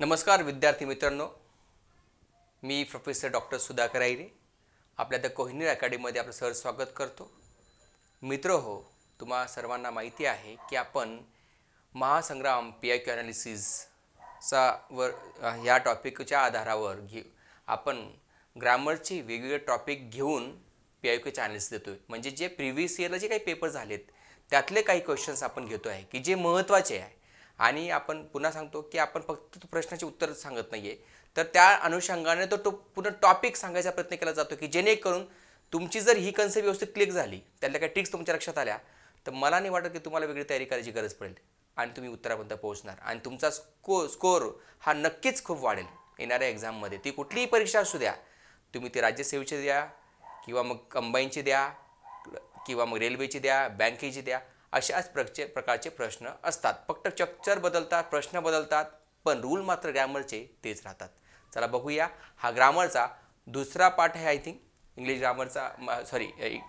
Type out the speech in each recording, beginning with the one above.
नमस्कार विद्यार्थी मित्रांनो, मी प्रोफेसर डॉक्टर सुधाकर आहिरे आपल्या द कोहिनूर अकॅडमीमध्ये आपलं सहर्ष स्वागत करतो. मित्र हो, तुम्हा सर्वांना माहिती आहे की आपण महासंग्राम PIQ ॲनालिसिसचा ह्या टॉपिकच्या आधारावर आपण ग्रामरचे वेगवेगळे टॉपिक घेऊन PIQचे ॲनालिसिस देतोय. म्हणजे जे प्रिव्हियस इयरला जे काही पेपर झालेत त्यातले काही क्वेश्चन्स आपण घेतो आहे की जे महत्त्वाचे आहे. आणि आपण पुन्हा सांगतो की आपण फक्त प्रश्नाचे उत्तर सांगत नाही आहे, तर त्या अनुषंगाने तो पुन्हा टॉपिक सांगायचा प्रयत्न केला जातो की जेणेकरून तुमची जर ही कन्सेप्ट व्यवस्थित क्लिक झाली, त्यातल्या काही ट्रिक्स तुमच्या लक्षात आल्या, तर मला नाही वाटत की तुम्हाला वेगळी तयारी करायची गरज पडेल आणि तुम्ही उत्तरापर्यंत पोहोचणार आणि तुमचा स्कोर हा नक्कीच खूप वाढेल येणाऱ्या एक्झाममध्ये. ती कुठलीही परीक्षा असू द्या, तुम्ही ती राज्यसेवेची द्या किंवा मग कंबाईनची द्या किंवा मग रेल्वेची द्या, बँकेची द्या, अशाच प्रकारचे प्रश्न असतात. फक्त स्ट्रक्चर बदलतात, प्रश्न बदलतात, पण रूल मात्र ग्रामरचे तेच राहतात. चला बघूया, हा ग्रामरचा दुसरा पार्ट आहे. आय थिंक इंग्लिश ग्रामरचा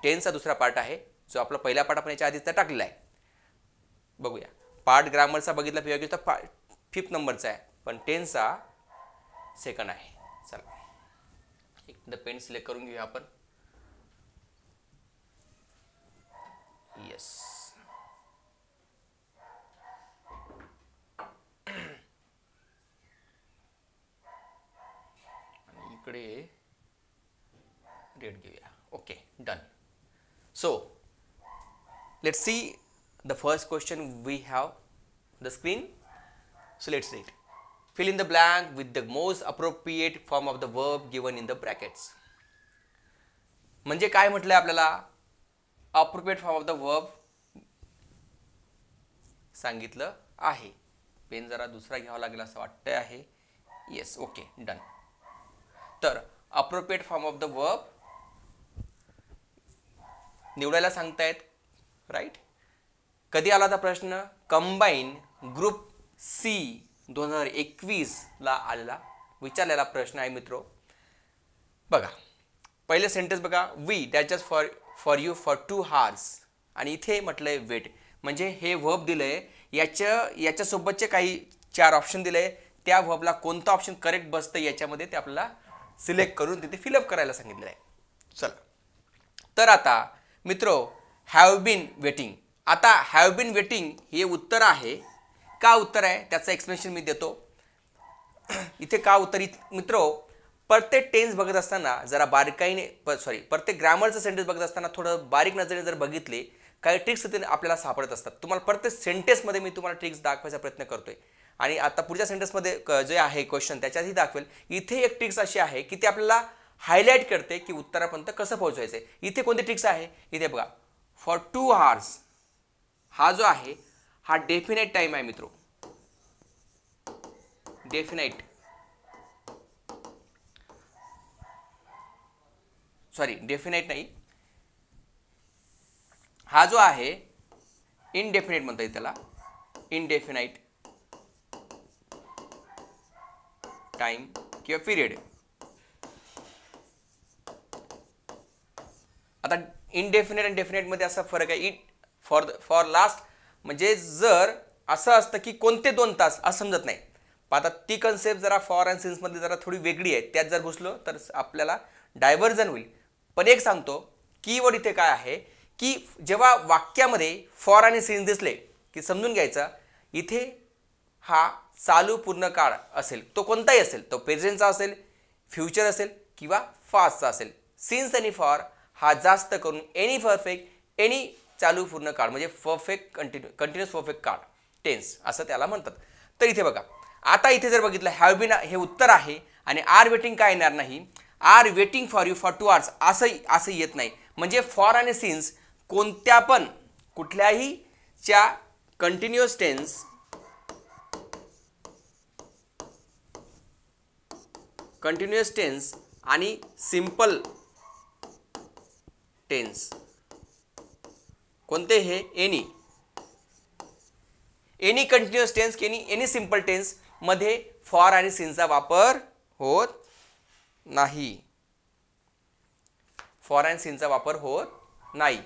टेन्सचा दुसरा पार्ट आहे, जो आपला पहिला पार्ट आपण याच्या आधीचा टाकलेला आहे. बघूया, पार्ट ग्रामरचा बघितला PIQ तर 5th नंबरचा आहे, पण टेन्सचा सेकंड आहे. चला एकदा पेन सिलेक्ट करून घेऊया आपण. येस, इकडे रेड घेऊया. Okay, done. So let's see the first question we have the screen. So let's read. Fill in the blank with the most appropriate form of the verb given in the brackets. म्हणजे काय म्हटलंय आपल्याला? appropriate form of the verb सांगितलं आहे. Pen जरा दुसरा घ्यावा लागेल असं वाटतंय आहे. Yes, okay, done. तर appropriate form of the verb निवडायला सांगतायत, राईट. कधी आला होता प्रश्न? कंबाईन ग्रुप C 2021 ला आलेला विचारलेला प्रश्न आहे मित्रो. बघा, पहिले सेंटेन्स बघा, we that just for you for 2 hours, आणि इथे म्हटलंय वेट. म्हणजे हे वर्ब दिलंय, याच्यासोबतचे काही 4 ऑप्शन दिले, त्या वर्बला कोणता ऑप्शन करेक्ट बसतं याच्यामध्ये ते आपल्याला सिलेक्ट करून तिथे फिलअप करायला सांगितलेलं आहे. चला, तर आता मित्रो, हॅव बीन वेटिंग. आता हॅव बीन वेटिंग हे उत्तर आहे. का उत्तर आहे त्याचं एक्सप्लेनेशन मी देतो. इथे का उत्तर मित्रो, प्रत्येक टेन्स बघत असताना जरा बारीकाईने प्रत्येक ग्रामरचं सेंटेन्स बघत असताना थोडं बारीक नजरेने जर बघितले, काही ट्रिक्स तिथे आपल्याला सापडत असतात. तुम्हाला प्रत्येक सेंटेन्समध्ये मी तुम्हाला ट्रिक्स दाखवायचा प्रयत्न करतोय आणि आता पुढच्या सेंटेन्समध्ये जे आहे क्वेश्चन त्याच्यातही दाखवेल. इथे एक ट्रिक्स अशी आहे की ती आपल्याला हायलाईट करते की उत्तरापर्यंत कसं पोहोचायचं आहे. इथे कोणती ट्रिक्स आहे? इथे बघा, फॉर 2 hours हा जो आहे हा डेफिनेट टाइम आहे मित्रो. डेफिनेट नाही, हा जो आहे इनडेफिनेट म्हणता येईल त्याला. इनडेफिनाइट टाइम किंवा पिरियड. आता इनडेफिनेट आणि डेफिनेट मध्ये असा फरक आहे. फॉर लास्ट म्हणजे जर असं असतं की कोणते 2 तास असं समजत नाही. आता ती कन्सेप्ट जरा फॉर अँड सिन्स मध्ये जरा थोडी वेगळी आहे. त्यात जर घुसलो तर आपल्याला डायव्हर्जन होईल. पण एक सांगतो, कीवर्ड इथे काय आहे की जेव्हा वाक्यामध्ये फॉर आणि सिन्स दिसले की समजून घ्यायचं इथे हा चालू पूर्ण काळ असेल, तो कोणताही असेल, तो प्रेझेंटचा असेल, फ्युचर असेल किंवा पास्टचा असेल. सिन्स आणि फॉर हा जास्त करून एनी परफेक्ट, एनी चालू पूर्ण काळ म्हणजे परफेक्ट कंटिन्युअस परफेक्ट काळ, टेन्स असं त्याला म्हणतात. तर इथे बघा, आता इथे जर बघितलं हॅव बीन हे उत्तर आहे आणि आर वेटिंग काय येणार नाही. Are waiting for you for 2 hours असं येत नाही. म्हणजे फॉर आणि सिन्स कोणत्या पण कुठल्याही च्या कंटिन्युअस टेन्स आणि सिंपल टेन्स कोणते हे any continuous tense any simple tense मध्ये फॉर आणि सिन्सचा वापर होत नाही. फॉर अँड सिनचा वापर होत नाही.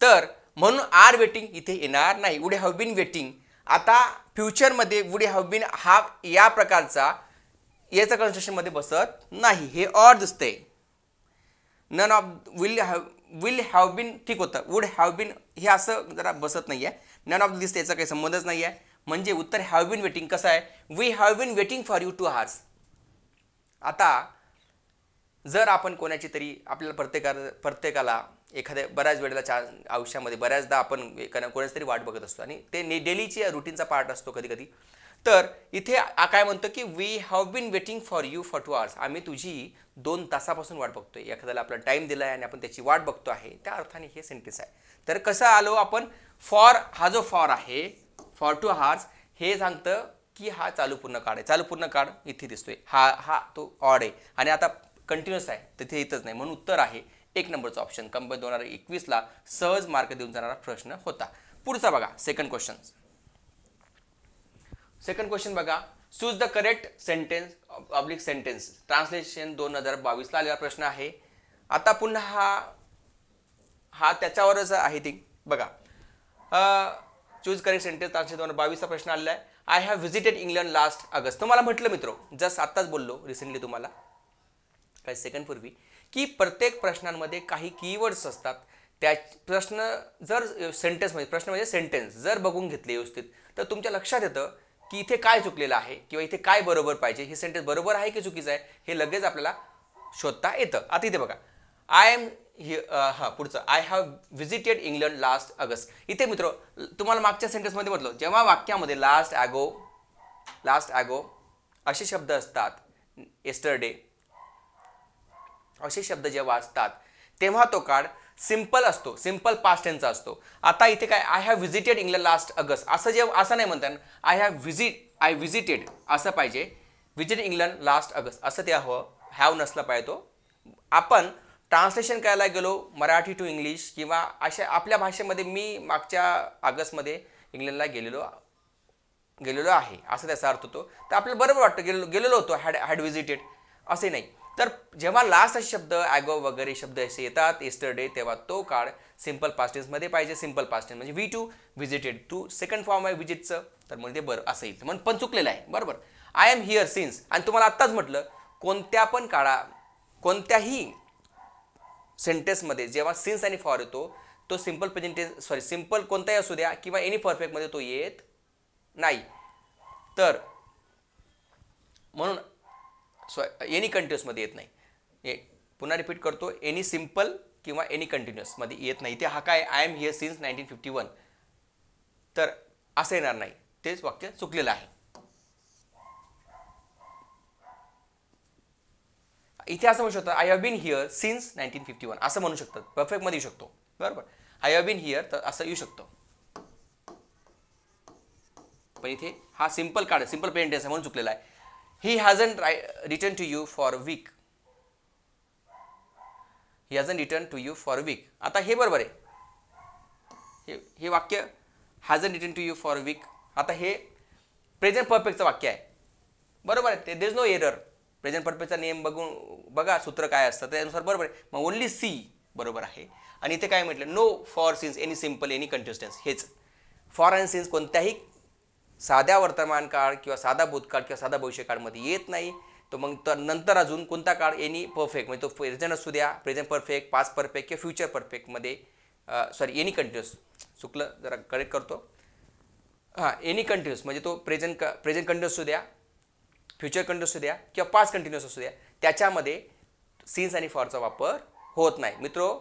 तर म्हणून आर वेटिंग इथे येणार नाही. Would have been waiting. आता फ्युचरमध्ये वुड हॅव बीन हा या प्रकारचा याचा कन्स्ट्रक्शनमध्ये बसत नाही. हे ऑर दिसतंय. None of will have been ठीक होतं. वुड हॅव बीन हे असं जरा बसत नाही आहे. नन ऑफ दिसतं याचा काही संबंधच नाही आहे. म्हणजे उत्तर हॅव बीन वेटिंग कसं आहे, we have been waiting for you 2 hours. आता जर आपण कोणाची तरी आपल्याला प्रत्येकाला एखाद्या बऱ्याच वेळेला आयुष्यामध्ये बऱ्याचदा आपण कोणाची तरी वाट बघत असतो आणि ते डेलीची रुटीनचा पार्ट असतो कधी कधी. तर इथे काय म्हणतो की we have been waiting for you for 2 hours. आम्ही तुझी 2 तासापासून वाट बघतोय. एखाद्याला आपला टाईम दिला आहे आणि आपण त्याची वाट बघतो आहे, त्या अर्थाने हे सेंटेन्स आहे. तर कसं आलो आपण, फॉर हा जो फॉर आहे फॉर 2 hours हे सांगतं की हा चालू पूर्ण काळ आहे. चालू पूर्ण काळ इथे दिसतोय, हा तो ऑड आहे आणि आता कंटिन्युअस आहे, तिथे येतच नाही. म्हणून उत्तर आहे 1 नंबरचा ऑप्शन. कंबाईन 2021ला सहज मार्क देऊन जाणारा प्रश्न होता. पुढचा बघा सेकंड क्वेश्चन. सेकंड क्वेश्चन बघा, choose the correct sentence oblique sentence. Translation 2022ला आलेला प्रश्न आहे. आता पुन्हा हा त्याच्यावरच आहे ती बघा. चूज करेक्ट सेंटेन्स ट्रान्सलेशन 2022चा प्रश्न आलेला आहे. I have visited England last August. तुम्हाला म्हटलं मित्रो, जस्ट आत्ताच बोललो रिसेंटली तुम्हाला काही सेकंड पूर्वी, की प्रत्येक प्रश्नांमध्ये काही कीवर्ड्स असतात. त्या प्रश्न जर सेंटेन्समध्ये, प्रश्न म्हणजे सेंटेन्स जर बघून घेतले व्यवस्थित तर तुमच्या लक्षात येतं की इथे काय चुकलेलं आहे किंवा इथे काय बरोबर पाहिजे, हे सेंटेन्स बरोबर आहे की चुकीचं आहे हे लगेच आपल्याला शोधता येतं. आता इथे बघा, आय एम पुढचं I have visited England last August. इथे मित्र तुम्हाला मागच्या सेंटेन्समध्ये म्हटलं, जेव्हा वाक्यामध्ये लास्ट ॲगो असे शब्द असतात, येस्टरडे असे शब्द जेव्हा असतात तेव्हा तो काळ सिंपल असतो, सिंपल पास्ट टेन्सचा असतो. आता इथे काय, I have visited England last August असं नाही म्हणतात. आय व्हिजिटेड असं पाहिजे. व्हिजिट इंग्लंड लास्ट ऑगस्ट असं ते हॅव नसलं पाहिजे. तो आपण ट्रान्सलेशन करायला गेलो मराठी टू इंग्लिश किंवा अशा आपल्या भाषेमध्ये, मी मागच्या ऑगस्टमध्ये इंग्लंडला गेलेलो आहे असं त्याचा अर्थ होतो. तर आपल्याला बरोबर वाटतं गेलेलो होतो, हॅड व्हिजिटेड असे नाही. तर जेव्हा लास्ट असे शब्द ॲगो वगैरे शब्द असे येतात येस्टरडे, तेव्हा तो काळ सिंपल पास्ट टेन्समध्ये पाहिजे. सिंपल पास्ट टेन्स म्हणजे V two visited, two second form आहे व्हिजिटचं, तर म्हणजे ते बरं असं येईल. म्हणून पण चुकलेलं आहे बरोबर. आय एम हिअर सिन्स, आणि तुम्हाला आत्ताच म्हटलं कोणत्याही सेंटेन्समध्ये जेव्हा सिन्स आणि फॉर येतो तो सिंपल प्रेझेंट टेन्स, सिंपल कोणताही असू द्या किंवा एनी परफेक्टमध्ये तो येत नाही. तर म्हणून एनी कंटिन्युअसमध्ये येत नाही. पुन्हा रिपीट करतो, एनी सिंपल किंवा एनी कंटिन्युअसमध्ये येत नाही. ते हा काय, आय एम हिअर सिन्स 1951, तर असं येणार नाही. तेच वाक्य चुकलेलं आहे. इथे असं म्हणू शकतात, I have been here since 1951 असं म्हणू शकतात. परफेक्टमध्ये येऊ शकतो बरोबर. आय हॅव बीन हिअर तर असं येऊ शकतो. पण इथे हा सिंपल काळ, सिंपल प्रेझेंट टेन्स म्हणून चुकलेला आहे. He hasn't returned to you for a week. He hasn't returned to you for a week. आता हे बरोबर आहे. हे वाक्य hasn't returned to you for a week. आता हे प्रेझेंट परफेक्टचं वाक्य आहे बरोबर आहे. There is no error. Present परफेक्टचा नियम बघा सूत्र काय असतं त्यानुसार बरोबर आहे. मग ओनली सी बरोबर आहे. आणि इथे काय म्हटलं, no for since any simple any continuous. हेच फॉर अँड सिन्स कोणत्याही साध्या वर्तमान काळ किंवा साधा भूतकाळ किंवा साधा भविष्य काळमध्ये येत नाही. तो मग तर नंतर अजून कोणता काळ, एनी परफेक्ट म्हणजे तो प्रेझेंट असू द्या, प्रेझेंट परफेक्ट, पास्ट परफेक्ट किंवा फ्युचर परफेक्टमध्ये एनी कंटिन्युअस, चुकलं जरा करेक्ट करतो. एनी कंटिन्युअस म्हणजे तो प्रेझेंट कंटिन्युअस असू द्या, फ्युचर कंटिन्युअस असू द्या किंवा पास्ट कंटिन्युअस असू द्या, त्याच्यामध्ये सिन्स आणि फॉरचा वापर होत नाही. मित्रो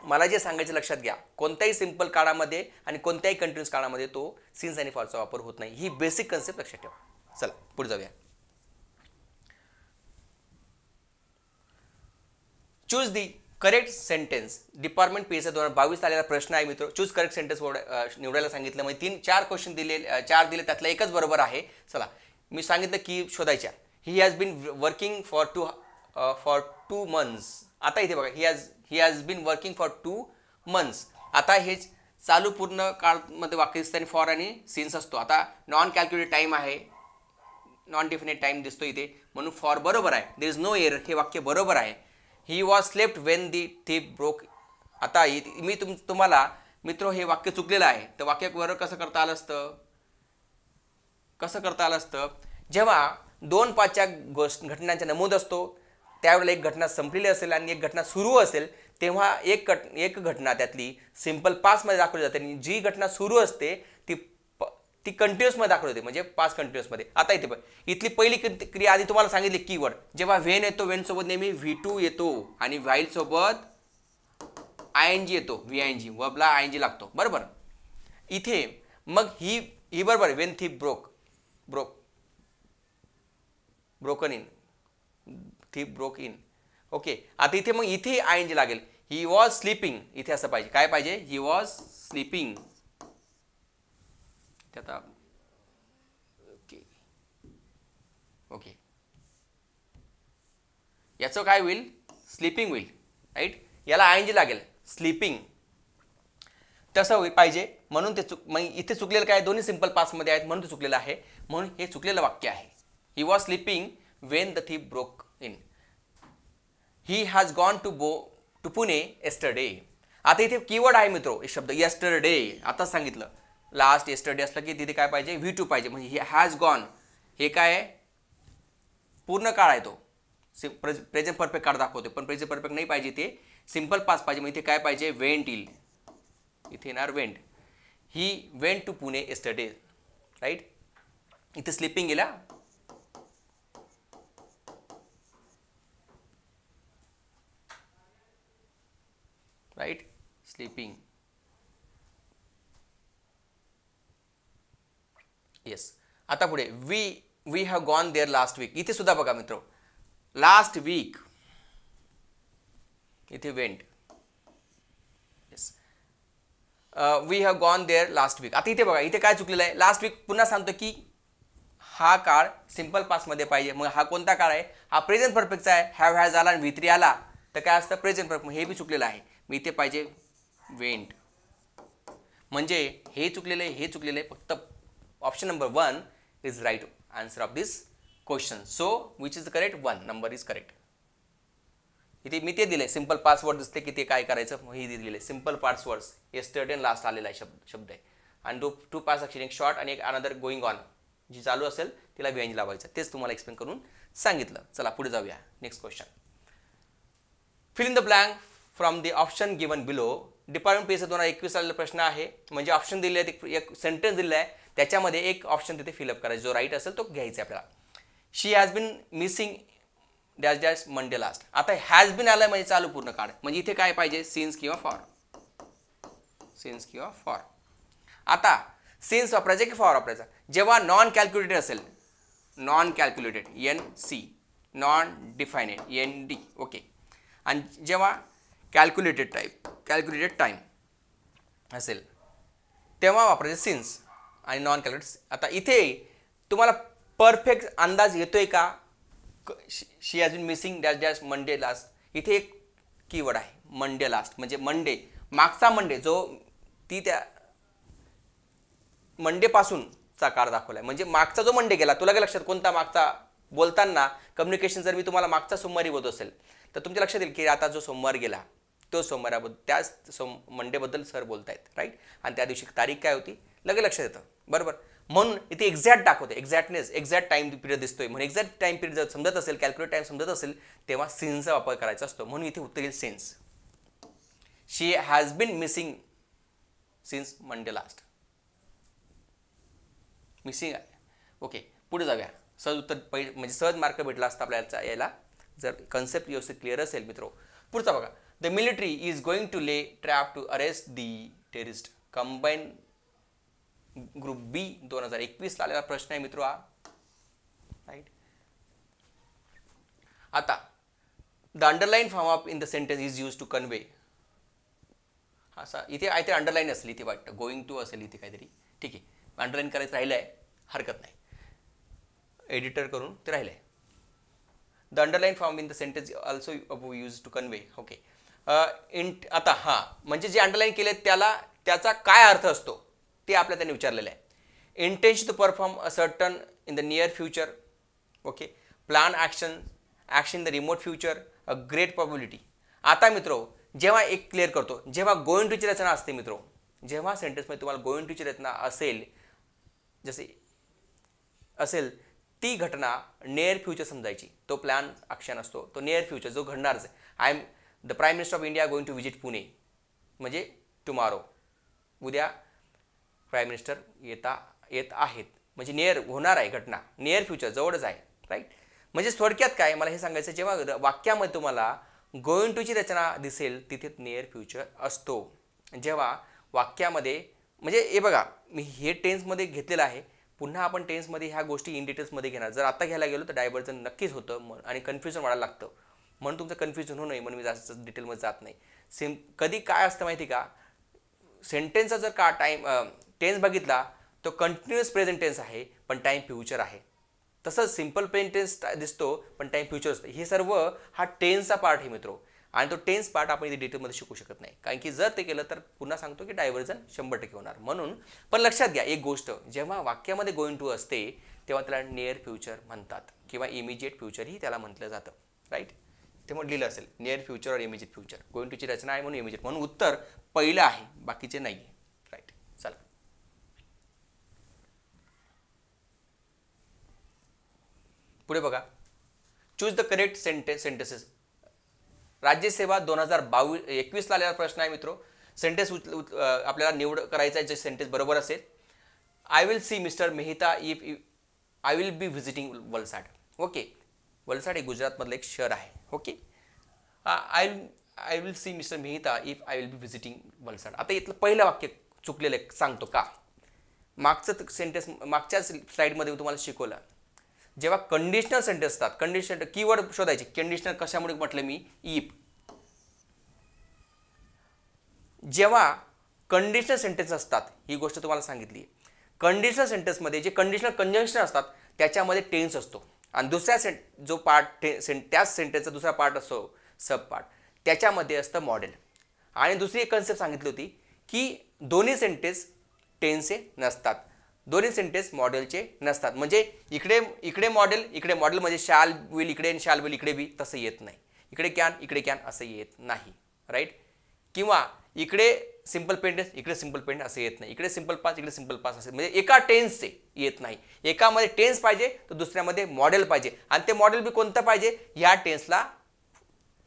मला जे सांगायचं लक्षात घ्या, कोणत्याही सिंपल काळामध्ये आणि कोणत्याही कंटिन्युअस काळामध्ये तो सिन्स आणि फॉरचा वापर होत नाही. ही बेसिक कन्सेप्ट लक्षात ठेवा. चला पुढे जाऊया. Choose the correct sentence. Department PSI 2022 आलेला प्रश्न आहे मित्र. चूज करेक्ट सेंटेन्स निवडायला सांगितलं. म्हणजे 4 क्वेश्चन दिले, 4 दिले, त्यातला एकच बरोबर आहे. चला मी सांगितलं की शोधायच्या. He has been working for two months. आता इथे बघा, he has been working for 2 months. आता हे चालू पूर्ण काळमध्ये वाक्य दिसतं आणि फॉर आणि सिन्स असतो. आता नॉन कॅल्क्युलेटेड टाईम आहे, नॉन डेफिनेट टाईम दिसतो इथे, म्हणून फॉर बरोबर आहे. देयर इज नो एरर, हे वाक्य बरोबर आहे. He was slept when the thief broke. आता मी तुम्हाला मित्र हे वाक्य चुकलेलं आहे. तर वाक्य बरोबर कसं करता आलं असतं, जेव्हा 2-5च्या घटनांचा नमूद असतो त्यावेळेला एक घटना संपलेली असेल आणि एक घटना सुरू असेल तेव्हा एक घटना त्यातली सिंपल पास्टमध्ये दाखवली जाते आणि जी घटना सुरू असते ती कंटिन्युअसमध्ये दाखवली जाते, म्हणजे पास्ट कंटिन्युअसमध्ये. आता इथली पहिली क्रिया आधी तुम्हाला सांगितली कीवर्ड. जेव्हा व्हेन येतो, व्हेन सोबत नेहमी V2 येतो आणि व्हाईल सोबत ING येतो, VING, वर्बला ING लागतो, बरोबर. इथे मग ही बरोबर व्हेन थी ब्रोकन इन, थी ब्रोक इन. ओके, आता इथे मग इथे ING लागेल. ही वॉज स्लीपिंग, इथे असं पाहिजे. काय पाहिजे? ही वॉज स्लीपिंग. आता ओके याचं काय होईल? स्लीपिंग होईल, राईट. याला ING लागेल, स्लीपिंग. तसं होईल पाहिजे, म्हणून ते मग इथे चुकलेलं काय? दोन्ही सिंपल पास्टमध्ये आहेत म्हणून ते चुकलेलं आहे, म्हणून हे चुकलेलं वाक्य आहे. He was sleeping when the thief broke in. He has gone to Pune yesterday. आता इथे कीवर्ड आहे मित्रो, शब्द येस्टरडे. आता सांगितलं लास्ट येस्टरडे असलं की तिथे काय पाहिजे? V2 पाहिजे. म्हणजे ही हॅज गॉन, हे काय आहे? पूर्ण काळ आहे, तो प्रेझेंट परफेक्ट काळ दाखवते, पण प्रेझेंट परफेक्ट नाही पाहिजे, ते सिंपल पास्ट पाहिजे. मग इथे काय पाहिजे? वेंट येईल, इथे येणार went. He went to Pune yesterday, right. इथे स्लीपिंग गेला, राईट, स्लीपिंग. येस. आता पुढे we have gone there last week. इथे सुद्धा बघा मित्र, लास्ट वीक, इथे went. Yes, we have gone there last week. आता इथे बघा, इथे काय चुकलेलं आहे? Last week. पुन्हा सांगतो की हा काळ सिंपल पास्टमध्ये पाहिजे. मग हा कोणता काळ आहे? हा प्रेझेंट परफेक्टचा आहे. हॅव हॅज आला आणि V3 आला तर काय असतं? Present perfect. हे बी चुकलेलं आहे. मी इथे पाहिजे वेंट. म्हणजे हे चुकलेलं आहे, हे चुकलेलं आहे. फक्त option number 1 is right answer of this question. So which is correct? 1 number is correct. इथे मी ते दिले सिंपल पास्ट वर्ड दिसते की ते काय करायचं, हे दिलेले सिंपल पास्ट वर्ड्स. येस्टरडे आणि लास्ट आलेला आहे शब्द आहे. आणि टू पास्ट अक्षर, एक शॉर्ट आणि एक अनदर गोईंग ऑन, जी चालू असेल तिला VING लावायचं. तेच तुम्हाला एक्सप्लेन करून सांगितलं. चला पुढे जाऊया. Next question. Fill in the blank from the option given below. Department page 2021 आलेला प्रश्न आहे. म्हणजे ऑप्शन दिले आहेत, एक सेंटेन्स दिलेला आहे, त्याच्यामध्ये एक ऑप्शन तिथे फिलअप करायचा. जो राईट असेल तो घ्यायचा आपल्याला. She has been missing dash dash Monday last. आता हॅज बीन आलं म्हणजे चालू पूर्ण काळ. म्हणजे इथे काय पाहिजे? सिन्स किंवा फॉर. आता सिन्स वापरायचं की फॉर वापरायचा? जेव्हा नॉन कॅल्क्युलेटेड असेल, non calculated NC, non defined ND. Okay. आणि जेव्हा कॅल्क्युलेटेड टाईम असेल तेव्हा वापरायचे सिन्स आणि नॉन कॅल्क्युलेटेड. आता इथे तुम्हाला परफेक्ट अंदाज येतोय का? She has been missing dash dash Monday last. इथे एक कीवर्ड आहे मंडे लास्ट. म्हणजे मंडे, मागचा मंडे, जो ती त्या मंडेपासूनचा काळ दाखवला आहे. म्हणजे मागचा जो मंडे गेला, तुला काय लक्षात कोणता मागचा? बोलताना कम्युनिकेशन जर मी तुम्हाला मागचा सोमवारी बोलत असेल तर तुमच्या लक्षात येईल की आता जो सोमवार गेला तो सोमवाराबद्दल, त्याच मंडेबद्दल सर बोलतायत, राईट. आणि त्या दिवशी तारीख काय होती लगेच लक्षात येतं, बरोबर. म्हणून इथे एक्झॅक्ट दाखवते, एक्झॅक्ट टाइम पिरियड दिसतोय. म्हणून एक्झॅक्ट टाइम पिरियड जर समजत असेल, कॅल्क्युलेट टाइम समजत असेल, तेव्हा सिन्सचा वापर करायचा असतो. म्हणून इथे उत्तर येईल since. She has been missing since Monday last. Missing आहे. ओके, पुढे जाऊया. सहज उत्तर म्हणजे सहज मार्क भेटला असता आपल्याला यायला जर कन्सेप्ट व्यवस्थित क्लिअर असेल मित्रो. पुढचा बघा. The military is going to lay trap to arrest the terrorist. Combine group B 2021 आलेला प्रश्न आहे मित्रो हा, राईट. आता the underline form of in the sentence is use to convey. असा इथे काहीतरी अंडरलाईन असेल, इथे वाटतं गोइंग टू असेल इथे काहीतरी. ठीक आहे, अंडरलाईन करायचं राहिलं आहे, हरकत नाही, एडिटर करून ते राहिलं आहे. The underline form in the sentence also use to convey. Okay. आता हां, म्हणजे जे अंडरलाईन केले त्याचा काय अर्थ असतो ते आपल्याला त्यांनी विचारलेलं आहे. Intention to perform a certain in the near future. Okay. Plan action in the remote future, a great probability. आता मित्रो जेव्हा एक क्लिअर करतो, जेव्हा गोइंग टूची रचना असते मित्रो, जेव्हा सेंटेन्समध्ये तुम्हाला गोइंग टूची रचना असेल, जसे असेल ती घटना नियर फ्युचर समजायची. तो प्लॅन ॲक्शन असतो, तो नियर फ्युचर जो घडणारच आहे. I am the prime minister of India going to visit Pune, म्हणजे टुमॉरो, उद्या प्राईम मिनिस्टर येत आहेत, म्हणजे नियर होणार आहे घटना, नियर फ्युचर जवळच आहे. राईट. म्हणजे थोडक्यात काय मला हे सांगायचं, जेव्हा वाक्यामध्ये तुम्हाला गोइंग टूची रचना दिसेल तिथे नियर फ्युचर असतो. जेव्हा वाक्यामध्ये म्हणजे हे बघा मी हे टेन्समध्ये घेतलेलं आहे, पुन्हा आपण टेन्समध्ये ह्या गोष्टी इन डिटेल्समध्ये घेणार. जर आता घ्यायला गेलो तर डायव्हर्जन नक्कीच होतं आणि कन्फ्युजन वाढायला लागतं. म्हणून तुमचं कन्फ्युजन होऊ नये म्हणून मी जास्त डिटेलमध्ये जात नाही. कधी काय असतं माहिती का, सेंटेन्सचा जर का टेन्स बघितला तो कंटिन्युअस प्रेझेंट टेन्स आहे पण टाईम फ्युचर आहे. तसंच सिम्पल प्रेझेंट टेन्स दिसतो पण टाईम फ्युचर असतं. हे सर्व हा टेन्सचा पार्ट आहे मित्रो, आणि तो टेन्स पार्ट आपण इथे डिटेलमध्ये शिकू शकत नाही, कारण की जर ते केलं तर पुन्हा सांगतो की डायव्हर्जन 100% होणार. म्हणून पण लक्षात घ्या एक गोष्ट, जेव्हा वाक्यामध्ये गोइंग टू असते तेव्हा त्याला नियर फ्युचर म्हणतात किंवा इमिजिएट फ्युचरही त्याला म्हटलं जातं. राईट. ते मग लिहिलं असेल नियर फ्युचर और इमिजिएट फ्युचर. गोइंग टूची रचना आहे म्हणून इमिजिएट, म्हणून उत्तर पहिलं आहे, बाकीचे नाही आहे. राईट. चला पुढे बघा. Choose the correct sentences. राज्यसेवा 2021 आलेला प्रश्न आहे मित्रो. सेंटेन्स आपल्याला निवड करायचा आहे जे सेंटेन्स बरोबर असेल. I will see Mister Mehta if I will be visiting Valsad. Okay. Valsad हे गुजरातमधलं एक शहर आहे. Okay. I will see Mister Mehta if I will be visiting Valsad. आता इथलं पहिलं वाक्य चुकलेलं आहे, सांगतो का. मागचं सेंटेन्स मागच्या स्लाईडमध्ये मी तुम्हाला शिकवलं. जेव्हा कंडिशनल सेंटेन्स असतात, कंडिशनल कीवर्ड शोधायचे. कंडिशनल कशामुळे म्हटलं मी, इफ. जेव्हा कंडिशनल सेंटेन्स असतात, ही गोष्ट तुम्हाला सांगितली. कंडिशनल सेंटेन्समध्ये जे कंडिशनल कंजंक्शन असतात त्याच्यामध्ये टेन्स असतो, आणि दुसऱ्या जो पार्ट त्याच सेंटेन्सचा दुसरा पार्ट असतो सब पार्ट, त्याच्यामध्ये असतं मॉडेल. आणि दुसरी एक कन्सेप्ट सांगितली होती की दोन्ही सेंटेन्स टेन्सचे नसतात, दोन्ही सेंटेन्स मॉडेलचे नसतात. म्हणजे इकडे मॉडेल म्हणजे शॅल विल इकडे आणि शॅल विल इकडे बी तसं येत नाही. इकडे कॅन असं येत नाही. राईट. किंवा इकडे सिंपल पेंटेन्स इकडे सिंपल पेंट असं येत नाही. इकडे सिंपल पास इकडे सिंपल पास असं, म्हणजे एका टेन्सचे येत नाही. एकामध्ये टेन्स पाहिजे तर दुसऱ्यामध्ये मॉडेल पाहिजे, आणि ते मॉडेल बी कोणतं पाहिजे, ह्या टेन्सला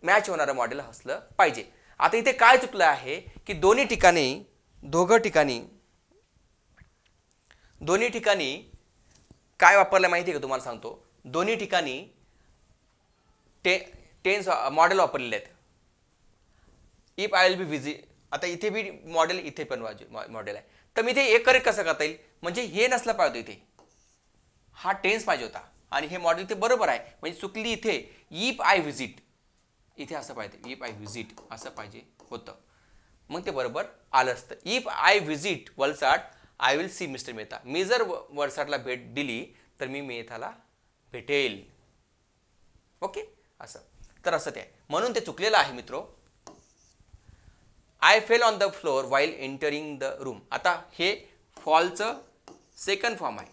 मॅच होणारं मॉडेल असलं पाहिजे. आता इथे काय चुकलं आहे की दोन्ही ठिकाणी काय वापरलं माहिती आहे का, तुम्हाला सांगतो. दोन्ही ठिकाणी टेन्स मॉडेल वापरलेले आहेत. If I will be visit, आता इथे बी मॉडेल, इथे पण मॉडेल आहे. तर मी इथे एक करेक्ट कसं करता येईल, म्हणजे हे नसलं पाहिजे, इथे हा टेन्स पाहिजे होता आणि हे मॉडेल इथे बरोबर आहे. म्हणजे चुकली इथे. इफ आय विजिट इथे असं पाहिजे, इफ आय विजिट असं पाहिजे होतं, मग ते बरोबर आलं असतं. If I visit Valsad I will see Mister Mehta. मी जर वलसाडला भेट दिली तर मी मेहताला भेटेल. ओके. असं तर असं ते, म्हणून ते चुकलेलं आहे मित्रो. I fell on the floor while entering the room. आता हे फॉलचं सेकंड फॉर्म आहे.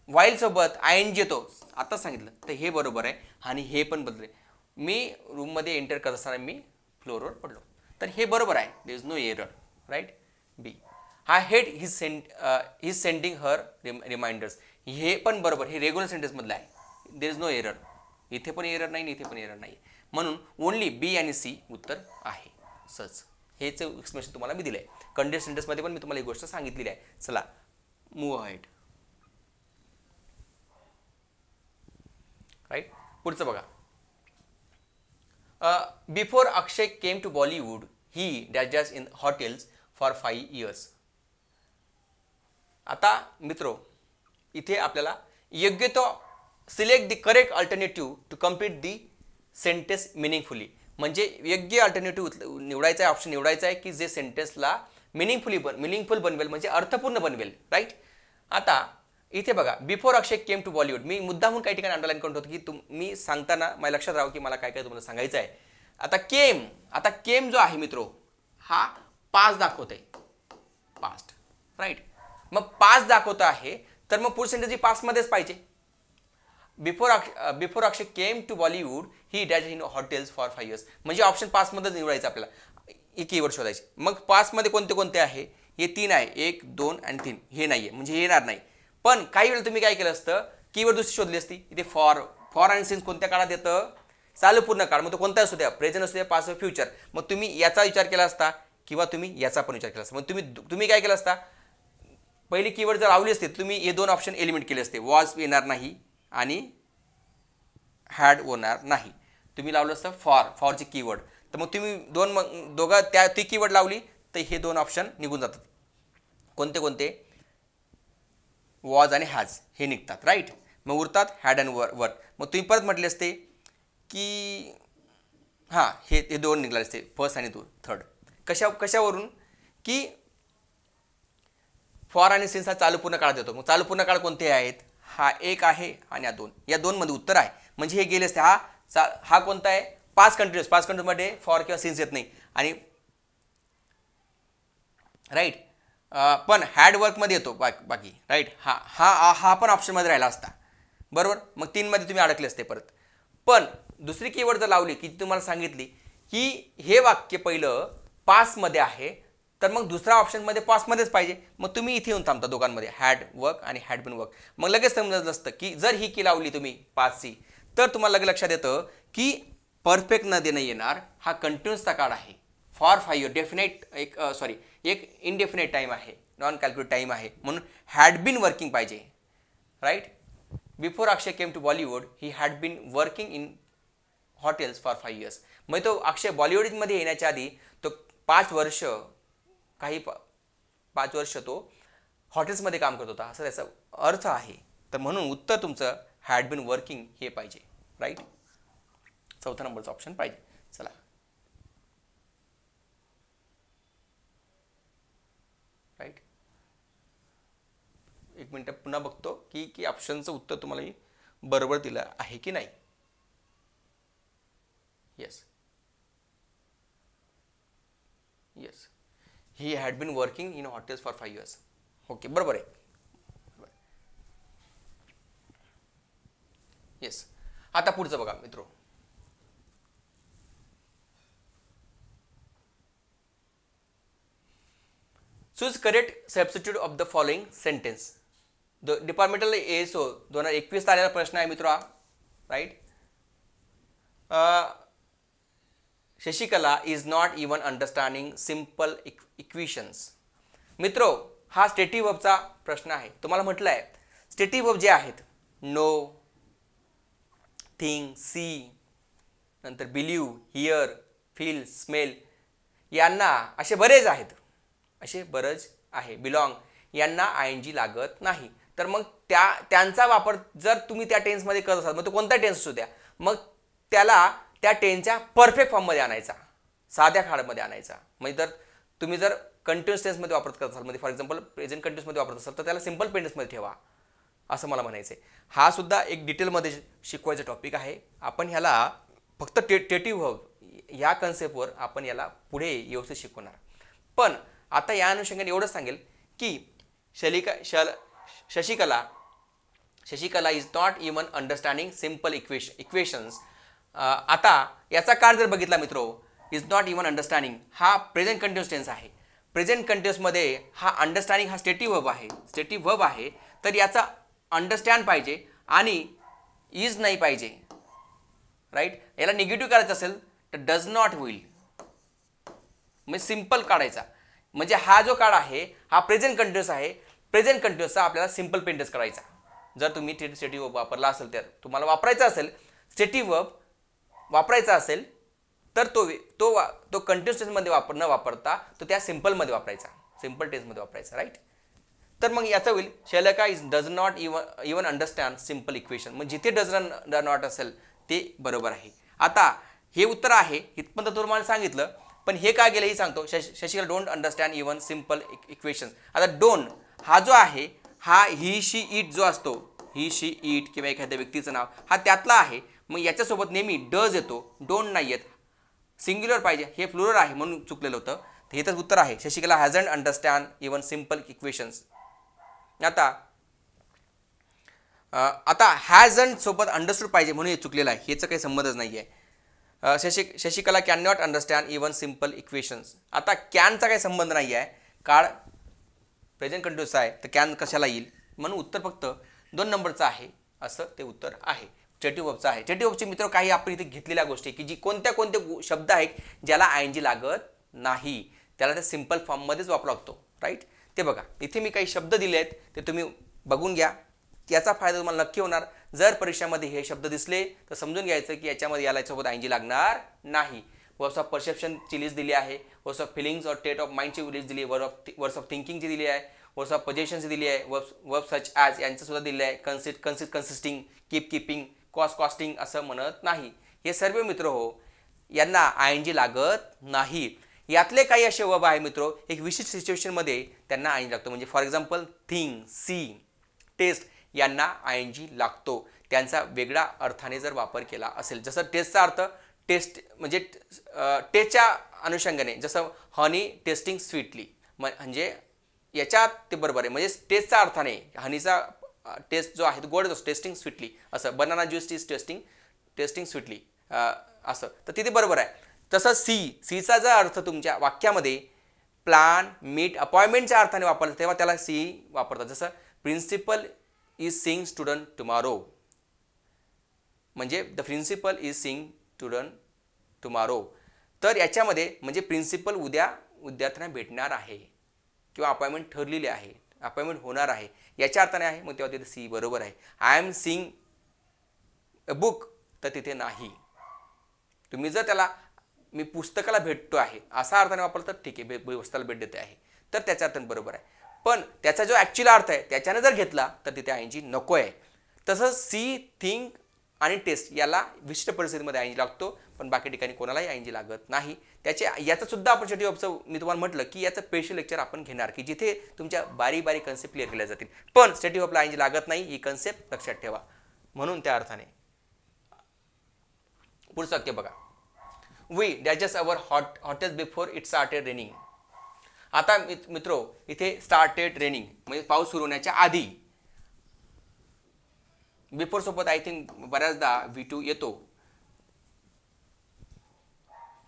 वाईल सोबत ING येतो, आता सांगितलं तर हे बरोबर आहे, आणि हे पण बदले. मी रूममध्ये एंटर करत असताना मी फ्लोअरवर पडलो, तर हे बरोबर आहे. There is no error. Right. B. I hate his sending her reminders. हे पण बरोबर, हे रेग्युलर सेंटेन्समधलं आहे. There is no error. इथे पण एरर नाही, इथे पण एरर नाही, म्हणून ओनली बी आणि सी उत्तर आहे. सच हेच एक्सप्लेनेशन तुम्हाला मी दिलं आहे. कंडिशनल सेंटेन्समध्ये पण मी तुम्हाला ही गोष्ट सांगितलेली आहे. चला मूव्ह अहेड. राईट. पुढचं बघा. Before Akshay came to Bollywood he dash in hotels for 5 years. आता मित्रो इथे आपल्याला योग्य तो select the correct alternative to complete the sentence meaningfully. म्हणजे योग्य अल्टरनेटिव्ह निवडायचा आहे, ऑप्शन निवडायचा आहे की जे सेंटेन्सला मिनिंगफुल बनवेल, म्हणजे अर्थपूर्ण बनवेल. राईट. आता इथे बघा, before Akshay came to Bollywood, मी मुद्दामून काही ठिकाणी अंडरलाईन करत होतो की मी सांगताना मला लक्षात राहावं की मला काय काय तुम्हाला सांगायचं आहे. आता केम जो आहे मित्रो हा पास्ट दाखवत आहे, पास्ट. राईट. मग पास्ट दाखवत आहे तर मग पुढे सेंटेन्स पास्टमध्येच पाहिजे. Before Akshay came to Bollywood he dash in hotels for 5 years, म्हणजे ऑप्शन पास्टमध्येच निवडायचं आपल्याला. ही कीवर्ड शोधायचे. मग 5 मध्ये कोणते कोणते आहे? हे 3 आहे, 1 2 आणि 3. हे नाही आहे म्हणजे हे येणार नाही. पण काही वेळेला तुम्ही काय केलं असतं, कीवर्ड दुसरी शोधली असती. इथे फॉर आणि सिन्स कोणत्या काळात येतं? चालू पूर्ण काळ. मग तो कोणता असू द्या, प्रेझेंट असू द्या, पास्ट फ्युचर. मग तुम्ही याचा विचार केला असता किंवा तुम्ही याचा पण विचार केला असता. मग तुम्ही काय केलं असता, पहिली कीवर्ड जर लावली असते तुम्ही हे 2 ऑप्शन एलिमिनेट केले असते. वॉज येणार नाही आणि हॅड होणार नाही. तुम्ही लावलं असतं फॉरची कीवर्ड. तर मग तुम्ही दोघं ती कीवर्ड लावली तर हे 2 ऑप्शन निघून जातात. कोणते कोणते? वॉज आणि हॅज हे निघतात, राईट. मग उरतात हॅड आणि वर्क. मग तुम्ही परत म्हटले असते की हां हे 2 निघाले असते, फर्स्ट आणि थर्ड. कशावरून? की फॉर आणि सिन्स हा चालू पूर्ण काळात येतो. मग चालू पूर्ण काळ कोणते आहेत? हा 1 आहे आणि हा 2. या 2 मध्ये उत्तर आहे. म्हणजे हे गेले असते. हा कोणता आहे? पास्ट कंटिन्यूअस मध्ये फॉर किंवा सिन्स येत नाही आणि राईट. पण हॅड वर्कमध्ये येतो बाकी, राईट. हा पण ऑप्शनमध्ये राहिला असता, बरोबर. मग 3 मध्ये तुम्ही अडकले असते परत. पण दुसरी कीवर्ड जर लावली की तुम्हाला सांगितली की हे वाक्य पहिलं पास्टमध्ये आहे तर मग दुसरा ऑप्शनमध्ये पास्टमध्येच पाहिजे. मग तुम्ही इथे येऊन थांबता दोघांमध्ये, हॅड वर्क आणि हॅड बीन वर्क. मग लगेच समजलं असतं की जर ही की लावली तुम्ही पास्टची तर तुम्हाला लगेच लक्षात येतं की परफेक्ट न देणं येणार हा कंटिन्युअसचा काळ आहे. फॉर 5 इयर डेफिनेट एक इनडेफिनेट टाईम आहे, नॉन कॅल्क्युलेट टाईम आहे. म्हणून हॅड बीन वर्किंग पाहिजे, right. Before Akshay came to Bollywood he had been working in hotels for 5 years. मग तो अक्षय बॉलिवूडमध्ये येण्याच्या आधी तो 5 वर्ष तो हॉटेल्समध्ये काम करत होता, असं त्याचा अर्थ आहे. तर म्हणून उत्तर तुमचं हॅड बीन वर्किंग हे पाहिजे, राईट. चौथा नंबरचा ऑप्शन पाहिजे. चला राईट. एक मिनिट पुन्हा बघतो की ऑप्शनचं उत्तर तुम्हाला बरोबर दिलं आहे की नाही. Yes he had been working in hotels for 5 years. Okay, बरोबर आहे. येस. आता पुढचं बघा मित्रो. Choose correct substitute of the following sentence. Departmental ASO 2021 आलेला प्रश्न आहे मित्रो, right. Shashikala is not even understanding simple equations. मित्रो हा स्टेटिव्ह वर्बचा प्रश्न आहे. तुम्हाला म्हटलं आहे स्टेटिव्ह वर्ब जे आहेत नो, थिंक, सी, नंतर बिलीव्ह, हिअर, फील, स्मेल यांना असे बरेच आहे. बिलॉंग यांना ING लागत नाही. तर मग त्यांचा वापर जर तुम्ही त्या टेन्समध्ये करत असाल, मग तो कोणता टेन्स असू द्या, मग त्याला त्या टेन्सच्या परफेक्ट फॉर्ममध्ये आणायचा, साध्या काळामध्ये आणायचा. म्हणजे तुम्ही जर कंटिन्युअस टेन्समध्ये वापरत करत असाल, म्हणजे फॉर एक्झाम्पल प्रेझेंट कंटिन्युअसमध्ये वापरत असाल तर त्याला सिम्पल टेन्समध्ये ठेवा, असं मला म्हणायचं आहे. हा सुद्धा एक डिटेलमध्ये शिकवायचा टॉपिक आहे. आपण ह्याला फक्त टेटिव्ह वर्ब या कन्सेप्टवर आपण याला पुढे व्यवस्थित शिकवणार. पण आता या अनुषंगाने एवढंच सांगेल की Shashikala is not even understanding simple equations. आता याचा काळ जर बघितला मित्रो, इज नॉट इवन अंडरस्टँडिंग हा प्रेझेंट कंटिन्युअस टेन्स आहे. प्रेझेंट कंटिन्युअसमध्ये हा अंडरस्टँडिंग हा स्टेटिव्ह वर्ब आहे. तर याचा अंडरस्टँड पाहिजे आणि इज नाही पाहिजे, राईट. याला निगेटिव्ह करायचं असेल तर डज नॉट होईल, म्हणजे सिम्पल काढायचा. म्हणजे हा जो काळ आहे हा प्रेझेंट कंटिन्युअस आहे. प्रेझेंट कंटिन्युअसचा आपल्याला सिम्पल पेंटेन्स करायचा. जर तुम्ही स्टेटिव्ह वर्ब वापरला असेल तर तुम्हाला वापरायचा असेल स्टेटिव्ह वर्ब वापरायचा असेल तर तो कंटिन्युअस टेन्समध्ये न वापरता तो त्या सिम्पलमध्ये वापरायचा, सिम्पल टेन्समध्ये वापरायचा, राईट. तर मग याचं होईल Shailaka does not even understand simple equation. मग जिथे डज नॉट असेल ते बरोबर आहे. आता हे उत्तर आहे इथपर्यंत तुम्हाला सांगितलं. पण हे काय गेलं हे सांगतो. Shashikala don't understand even simple equations. आता डोंट हा जो आहे हा ही शी इट जो असतो, ही शी इट किंवा एखाद्या व्यक्तीचं नाव हा त्यातला आहे. मग याच्यासोबत नेहमी डज येतो, डोंट नाही येत. सिंग्युलर पाहिजे, हे प्लुरल आहे म्हणून चुकलेलं होतं. हे तर उत्तर आहे. Shashikala hasn't understand even simple equations. आता हॅजंट सोबत अंडरस्टूड पाहिजे म्हणून हे चुकलेलं आहे, ह्याचा काही संबंधच नाही आहे. Shashikala can not understand even simple equations. आता कॅनचा काही संबंध नाही आहे, काळ प्रेझेंट कंटिन्यूस आहे तर कॅन कशाला येईल, म्हणून उत्तर फक्त 2 नंबरचं आहे, असं ते उत्तर आहे. स्टेटिव्ह वर्बचं आहे. स्टेटिव्ह वर्बचे मित्र काही आपण इथे घेतलेल्या गोष्टी की जी कोणत्या शब्द आहेत ज्याला आयएनजी लागत नाही, त्याला ते सिम्पल फॉर्ममध्येच वापरावा लागतो. राईट. ते बघा इथे मी काही शब्द दिले आहेत ते तुम्ही बघून घ्या, याचा फायदा तुम्हाला नक्की होणार. जर परीक्षेमध्ये हे शब्द दिसले तर समजून घ्यायचं की याच्यामध्ये याला सोबत आयएनजी लागणार नाही. वर्ड्स ऑफ परसेप्शनची लिस्ट दिली आहे, वर्ड्स ऑफ फिलिंग्स और स्टेट ऑफ माइंडची लिस्ट दिली आहे, वर्ड्स ऑफ थिंकिंगची दिली आहे, वर्ड्स ऑफ पोझिशनची दिली आहे, वर्ब सच ॲज यांचं सुद्धा दिलं आहे. कन्सिस्टिंग, कीपिंग, कॉस्टिंग असं म्हणत नाही. हे सर्व मित्र हो यांना आयएनजी लागत नाही. यातले काही असे वर्ब आहे मित्र एक विशिष्ट सिच्युएशनमध्ये त्यांना आयएनजी लागतो. म्हणजे for example think, see, taste यांना आयएनजी लागतो, त्यांचा वेगळा अर्थाने जर वापर केला असेल. जसं टेस्टचा अर्थ टेस्ट म्हणजे टेस्टच्या अनुषंगाने, जसं हनी टेस्टिंग स्वीटली, म्हणजे याच्यात ते बरोबर आहे. म्हणजे टेस्टचा अर्थाने हनीचा टेस्ट जो आहे तो गोड असतो, टेस्टिंग स्वीटली असं. Banana juice is testing sweetly असं, तर तिथे बरोबर आहे. तसं सीचा जर अर्थ तुमच्या वाक्यामध्ये प्लॅन, मीट, अपॉइंटमेंटच्या अर्थाने वापरलं तेव्हा त्याला सी वापरतात. जसं principal is seeing student tomorrow, म्हणजे the principal is seeing student tomorrow. तर याच्यामध्ये म्हणजे प्रिन्सिपल उद्या विद्यार्थ्यांना भेटणार आहे किंवा अपॉइंटमेंट ठरलेली आहे, अपॉइंटमेंट होणार आहे याच्या अर्थाने आहे, मग तेव्हा तिथे सी बरोबर आहे. I am seeing a book तर तिथे नाही. तुम्ही जर त्याला मी पुस्तकाला भेटतो आहे असा अर्थाने वापरलं तर ठीक आहे, पुस्तकाला भेट देते आहे तर त्याच्या अर्थाने बरोबर आहे. पण त्याचा जो ॲक्च्युअल अर्थ आहे त्याच्याने जर घेतला तर तिथे आयएनजी नको आहे. तसंच सी, थिंक आणि टेस्ट याला विशिष्ट परिस्थितीमध्ये आयएनजी लागतो, पण बाकी ठिकाणी कोणालाही आयएनजी लागत नाही. याचं सुद्धा आपण स्टेटिव्ह वर्बचं मी तुम्हाला म्हटलं की याचं स्पेशल लेक्चर आपण घेणार की जिथे तुमच्या बारीक कन्सेप्ट क्लिअर केल्या जातील. पण स्टेटिव्ह वर्बला आयएनजी लागत नाही ही कन्सेप्ट लक्षात ठेवा. म्हणून त्या अर्थाने पुढचं वाक्य बघा. We dashes our hottest before it started raining. आता मित्रो इथे स्टार्टेड रेनिंग म्हणजे पाऊस सुरू होण्याच्या आधी. बिफोर सोबत आय थिंक बऱ्याचदा V2 येतो,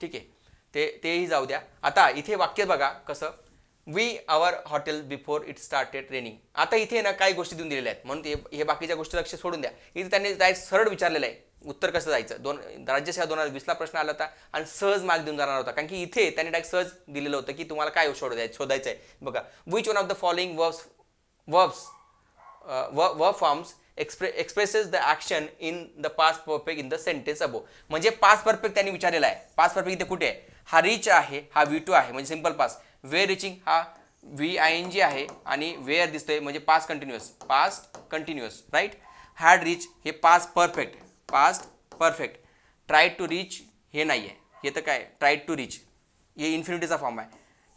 ठीक आहे, तेही जाऊ द्या. आता इथे वाक्य बघा कसं, we our hotel before it started raining. आता इथे ना काही गोष्टी देऊन दिलेल्या आहेत म्हणून हे बाकीच्या गोष्टी लक्ष सोडून द्या. इथे त्यांनी डायरेक्ट सरळ विचारलेलं आहे उत्तर कसं जायचं. राज्यसेवा 2020ला प्रश्न आला होता आणि सहज मार्क देऊन जाणार होता, कारण की इथे त्यांनी डायरेक्ट सहज दिलेलं होतं की तुम्हाला काय शोधायचं आहे. बघा, which one of the following verb forms expresses the action in the past perfect in the sentence above. म्हणजे पास्ट परफेक्ट त्यांनी विचारलेला आहे. पास्ट परफेक्ट इथे कुठे आहे, हा रिच आहे, हा V2 आहे म्हणजे सिंपल पास्ट. वेअर रिचिंग हा VING आहे आणि वेअर दिसतोय म्हणजे past continuous right. Had reach हे past perfect. Tried to reach हे नाही आहे, हे तर काय ट्राईड टू रिच हे इन्फिनिटीचा फॉर्म आहे,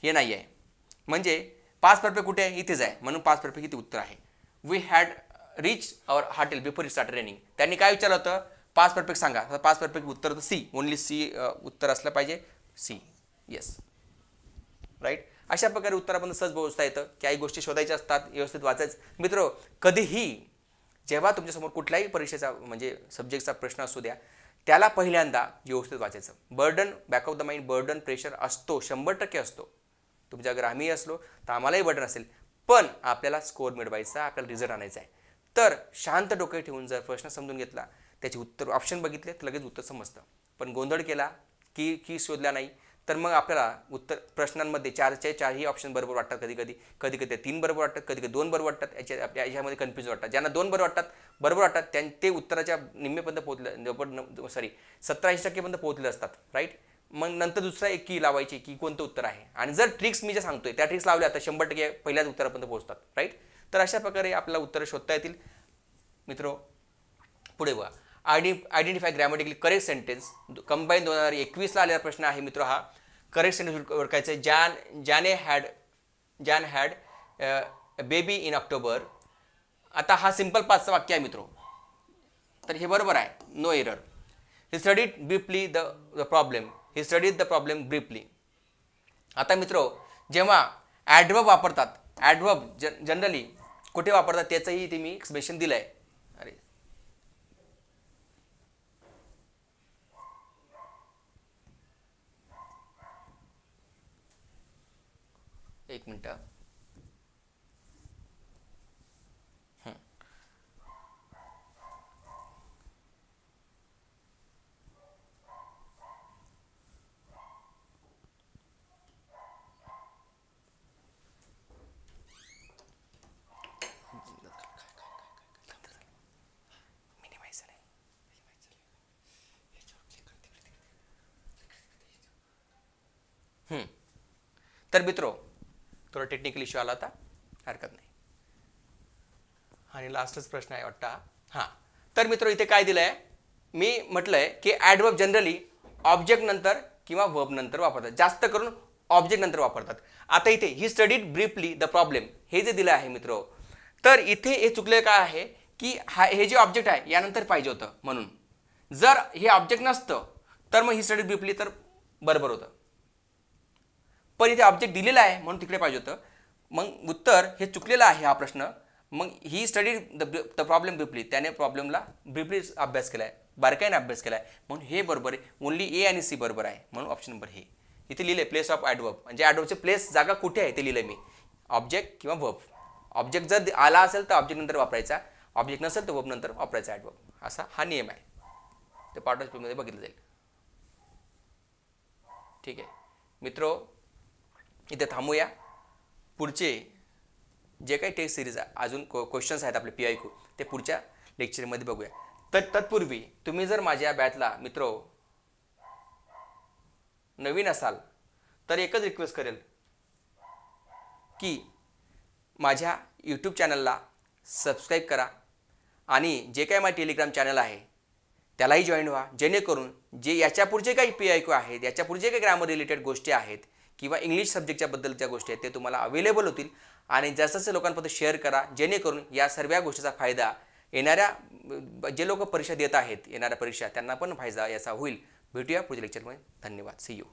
हे नाही आहे. म्हणजे पास्ट परफेक्ट कुठे आहे, इथेच आहे, म्हणून पास्ट परफेक्ट इथे उत्तर आहे. We had reach our hotel before it started raining. त्यांनी काय विचारलं होतं, पास्ट परफेक्ट सांगा. तर पास्ट परफेक्ट उत्तर तर सी, ओनली सी उत्तर असलं पाहिजे, सी. Yes right. अशा प्रकारे उत्तर आपण सहज पोहोचता येतं. काही गोष्टी शोधायच्या असतात, व्यवस्थित वाचायचं. मित्र कधीही जेव्हा तुमच्यासमोर कुठल्याही परीक्षेचा म्हणजे सब्जेक्टचा प्रश्न असू द्या, त्याला पहिल्यांदा व्यवस्थित वाचायचं. Burden, back of the mind burden, pressure असतो, 100% असतो. तुमच्या अगर आम्ही असलो तर आम्हालाही बर्डन असेल, पण आपल्याला स्कोअर मिळवायचा, आपल्याला रिझल्ट आणायचा आहे. तर शांत डोके ठेवून जर प्रश्न समजून घेतला, त्याचे उत्तर ऑप्शन बघितले तर लगेच उत्तर समजतं. पण गोंधळ केला की शोधला नाही तर मग आपल्याला उत्तर प्रश्नांमध्ये 4ही ऑप्शन बरोबर वाटतात, कधी 3 बरोबर वाटतात, कधी 2 बरोबर वाटतात. याच्यामध्ये कन्फ्युजन वाटतात. ज्यांना 2 बरोबर वाटतात ते उत्तराच्या निम्मेपर्यंत पोहोचले, 70-80% पोहोचले असतात राईट. मग नंतर दुसरा एक की लावायची की कोणतं उत्तर आहे, आणि जर ट्रिक्स मी जे सांगतोय त्या ट्रिक्स लावल्या तर 100% पहिल्याच उत्तरापर्यंत पोहोचतात राईट. तर अशा प्रकारे आपल्याला उत्तरं शोधता येतील. मित्रो पुढे बघा, identify grammatically correct sentence. Combine 2021ला आलेला प्रश्न आहे मित्र हा. करेक्ट सेंटेन्स ओळखायचं आहे. Jan had baby in October. आता हा सिंपल पाचचं वाक्य आहे मित्रो, तर हे बरोबर आहे, no error. He studied briefly the problem briefly. आता मित्रो जेव्हा ॲडवर्ब वापरतात, ॲडवर्ब जनरली कुठे वापरतात त्याचंही ते मी एक्सप्रेशन दिलं आहे. अरे एक मिनटं. तर मित्रो, थोडा टेक्निकल इश्यू आला होता, हरकत नाही. आणि लास्टच प्रश्न आहे वाटतं. हां, तर मित्रो इथे काय दिलं आहे, मी म्हटलंय की ॲडवर्ब जनरली ऑब्जेक्ट नंतर किंवा वर्ब नंतर वापरतात, जास्त करून ऑब्जेक्ट नंतर वापरतात. आता इथे ही स्टडीड ब्रीफली द प्रॉब्लेम हे जे दिलं आहे मित्रो, तर इथे हे चुकले काय आहे की हे जे ऑब्जेक्ट आहे यानंतर पाहिजे होतं, म्हणून जर हे ऑब्जेक्ट नसतं तर मग ही स्टडीड ब्रीफली तर बरोबर होतं, पण इथे ऑब्जेक्ट दिलेला आहे म्हणून तिकडे पाहिजे होतं. मग उत्तर हे चुकलेलं आहे हा प्रश्न. मग ही स्टडी द प्रॉब्लेम ब्रीफली, त्याने प्रॉब्लेमला ब्रीफली अभ्यास केला आहे, बारकाईने अभ्यास केला आहे, म्हणून हे बरोबर आहे. ओनली ए आणि सी बरोबर आहे, म्हणून ऑप्शन नंबर हे इथे लिहिले प्लेस ऑफ ॲडवर्ब, म्हणजे ॲडवर्बचे प्लेस जागा कुठे आहे ते लिहिलं मी, ऑब्जेक्ट किंवा वर्ब. ऑब्जेक्ट जर आला असेल तर ऑब्जेक्ट नंतर वापरायचा, ऑब्जेक्ट नसेल तर वर्ब नंतर वापरायचा ॲडवर्ब, असा हा नियम आहे. ते पार्ट ऑफ स्पीचमध्ये बघितलं जाईल. ठीक आहे मित्रो, इथे थांबूया. पुढचे जे काही टेस्ट सिरीज अजून क्वेश्चन्स आहेत आपले PIQ ते पुढच्या लेक्चरमध्ये बघूया. तर तत्पूर्वी तुम्ही जर माझ्या बॅचला मित्रो नवीन असाल तर एकच रिक्वेस्ट करेल की माझ्या यूट्यूब चॅनलला सबस्क्राईब करा आणि जे काही माझे टेलिग्राम चॅनल आहे त्यालाही जॉईन व्हा, जेणेकरून जे याच्या पुढचे काही PIQ आहेत, याच्या पुढचे काही ग्रामर रिलेटेड गोष्टी आहेत किंवा इंग्लिश सब्जेक्टच्या बद्दलच्या गोष्टी आहेत ते तुम्हाला अवेलेबल होतील. आणि जास्त लोकांपर्यंत शेअर करा, जेणेकरून या सर्व गोष्टीचा फायदा येणाऱ्या जे लोक परीक्षा देत आहेत, येणाऱ्या परीक्षा त्यांना पण फायदा याचा होईल. भेटूया पुढच्या लेक्चरमध्ये. धन्यवाद. See you.